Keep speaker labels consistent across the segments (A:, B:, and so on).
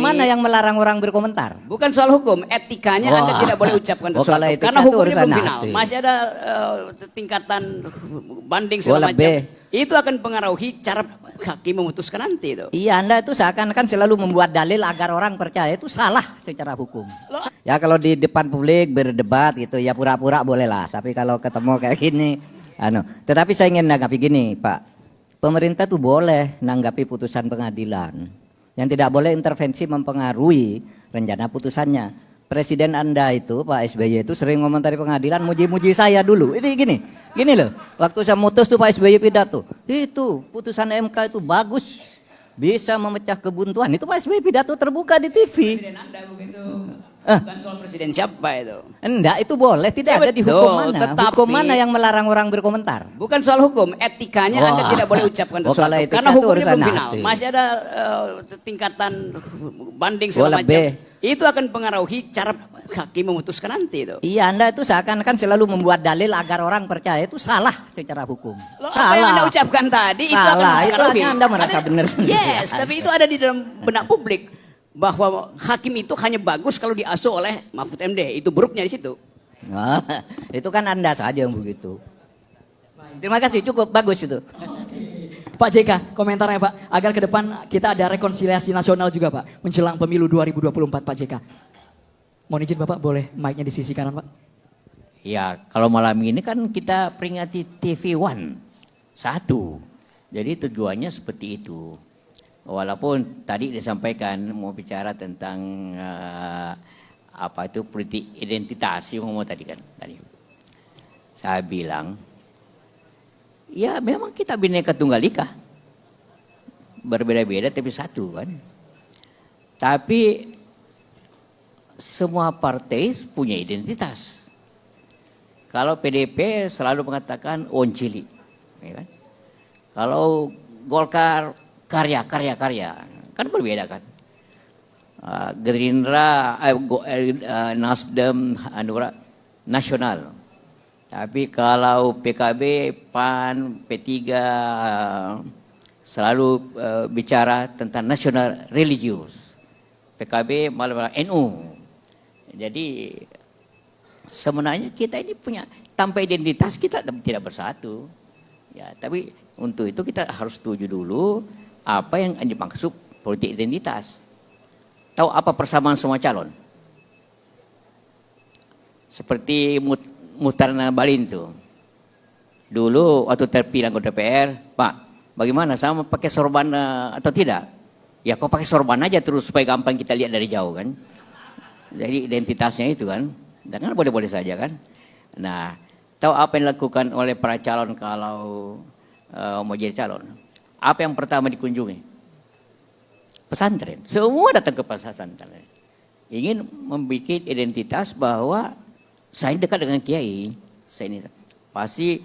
A: mana yang melarang orang berkomentar?
B: Bukan soal hukum, etikanya Anda tidak boleh ucapkan sesuatu. Karena hukumnya belum final. Masih ada tingkatan banding segala macam. Itu akan pengaruhi cara hakim memutuskan nanti itu.
A: Iya, Anda itu seakan-akan selalu membuat dalil agar orang percaya itu salah secara hukum. Ya kalau di depan publik berdebat gitu ya pura-pura boleh lah. Tapi kalau ketemu kayak gini, Tetapi saya ingin menanggapi gini, Pak. Pemerintah tuh boleh menanggapi putusan pengadilan. Yang tidak boleh intervensi mempengaruhi rencana putusannya. Presiden Anda itu, Pak SBY itu sering komentari pengadilan, muji-muji saya dulu. Ini gini loh. Waktu saya mutus tuh Pak SBY pidato. Itu putusan MK itu bagus, bisa memecah kebuntuan. Itu Pak SBY pidato terbuka di TV.
B: Presiden Anda begitu. Bukan soal presiden siapa itu.
A: Enggak, itu boleh. Tidak ada di hukum mana. Hukum mana yang melarang orang berkomentar?
B: Bukan soal hukum, etikanya Anda tidak boleh ucapkan sesuatu. Karena hukumnya belum final. Masih ada tingkatan banding segala macam. Itu akan pengaruhi cara hakim memutuskan nanti itu.
A: Iya, Anda itu seakan-akan selalu membuat dalil agar orang percaya itu salah secara hukum.
B: Apa yang Anda ucapkan tadi itu akan mempengaruhi.
A: Itu Anda merasa benar sendiri.
B: Yes, tapi itu ada di dalam benak publik. Bahwa hakim itu hanya bagus kalau diasuh oleh Mahfud MD. Itu buruknya di situ.
A: Nah, itu kan Anda saja yang begitu. Terima kasih, cukup bagus itu.
C: Pak JK, komentarnya Pak, agar ke depan kita ada rekonsiliasi nasional juga Pak, menjelang pemilu 2024 Pak JK. Mohon izin Bapak, boleh mic-nya di sisi kanan Pak.
D: Ya, kalau malam ini kan kita peringati TV One 1. Jadi tujuannya seperti itu. Walaupun tadi disampaikan mau bicara tentang apa itu politik identitas yang ngomong tadi kan tadi. Saya bilang ya memang kita Bhinneka Tunggal Ika. Berbeda-beda tapi satu kan. Tapi semua partai punya identitas. Kalau PDP selalu mengatakan oncili, ya kan? Kalau Golkar karya kan berbeda kan. Gerindra, Nasdem, Hanura nasional. Tapi kalau PKB, PAN, P3 selalu bicara tentang nasional religius. PKB malah NU. Jadi sebenarnya kita ini punya tanpa identitas kita tidak bersatu. Ya, tapi untuk itu kita harus setuju dulu apa yang dimaksud politik identitas. Tahu apa persamaan semua calon? Seperti Muhtar Ngabalin itu. Dulu waktu terpilih anggota DPR, Pak, bagaimana sama pakai sorban atau tidak? Ya kok pakai sorban aja terus supaya gampang kita lihat dari jauh kan. Jadi identitasnya itu kan. Dan kan boleh-boleh saja kan. Nah, tahu apa yang dilakukan oleh para calon kalau mau jadi calon? Apa yang pertama dikunjungi? Pesantren. Semua datang ke pesantren. Ingin membuat identitas bahwa saya dekat dengan kiai. Saya ini pasti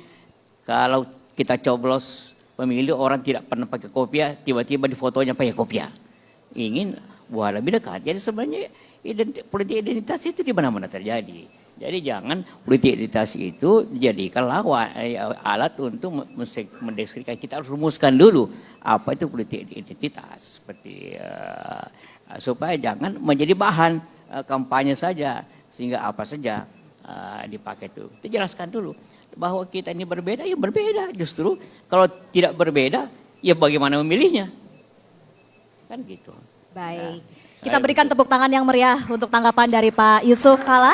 D: kalau kita coblos pemilu orang tidak pernah pakai kopiah, tiba-tiba di fotonya pakai kopiah. Ingin buat lebih dekat. Jadi sebenarnya politik identitas itu di mana-mana terjadi. Jadi jangan politik identitas itu dijadikan lawan alat untuk mendeskripsikan. Kita harus rumuskan dulu apa itu politik identitas seperti supaya jangan menjadi bahan kampanye saja sehingga apa saja dipakai itu. Kita jelaskan dulu bahwa kita ini berbeda, ya berbeda. Justru kalau tidak berbeda, ya bagaimana memilihnya? Kan gitu.
E: Baik. Kita berikan tepuk tangan yang meriah untuk tanggapan dari Pak Yusuf Kalla.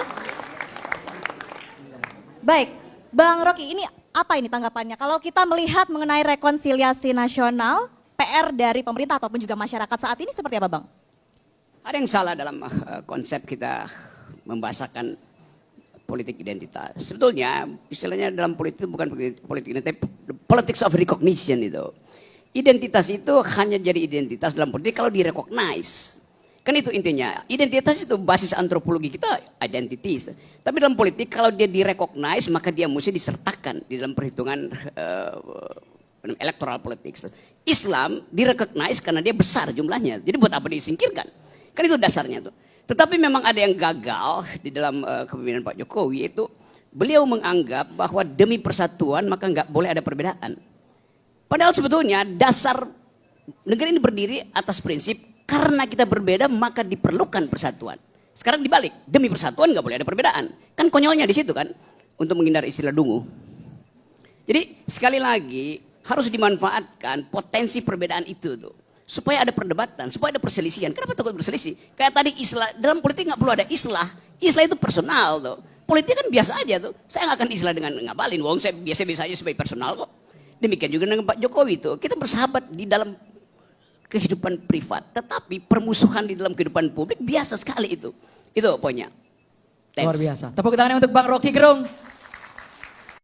E: Baik, Bang Rocky, ini apa ini tanggapannya? Kalau kita melihat mengenai rekonsiliasi nasional, PR dari pemerintah ataupun juga masyarakat saat ini seperti apa, Bang?
B: Ada yang salah dalam konsep kita membahasakan politik identitas. Sebetulnya istilahnya dalam politik itu bukan politik identitas, politics of recognition itu. Identitas itu hanya jadi identitas dalam politik kalau direcognize. Kan itu intinya. Identitas itu basis antropologi kita, identities. Tapi dalam politik kalau dia direcognize maka dia mesti disertakan di dalam perhitungan electoral politics. Islam direcognize karena dia besar jumlahnya. Jadi buat apa disingkirkan? Kan itu dasarnya tuh. Tetapi memang ada yang gagal di dalam kepemimpinan Pak Jokowi, itu beliau menganggap bahwa demi persatuan maka nggak boleh ada perbedaan. Padahal sebetulnya dasar negara ini berdiri atas prinsip karena kita berbeda maka diperlukan persatuan. Sekarang dibalik, demi persatuan nggak boleh ada perbedaan. Kan konyolnya di situ kan, untuk menghindari istilah dungu. Jadi sekali lagi harus dimanfaatkan potensi perbedaan itu tuh, supaya ada perdebatan, supaya ada perselisihan. Kenapa takut berselisih? Kayak tadi islah, dalam politik nggak perlu ada islah. Islah itu personal tuh. Politik kan biasa aja tuh. Saya nggak akan islah dengan ngabalin, wong saya biasa-biasa aja sebagai personal kok. Demikian juga dengan Pak Jokowi tuh. Kita bersahabat di dalam kehidupan privat, tetapi permusuhan di dalam kehidupan publik biasa sekali itu. Itu poinnya. Thanks.
C: Luar biasa. Tepuk tangan untuk Bang Rocky Gerung.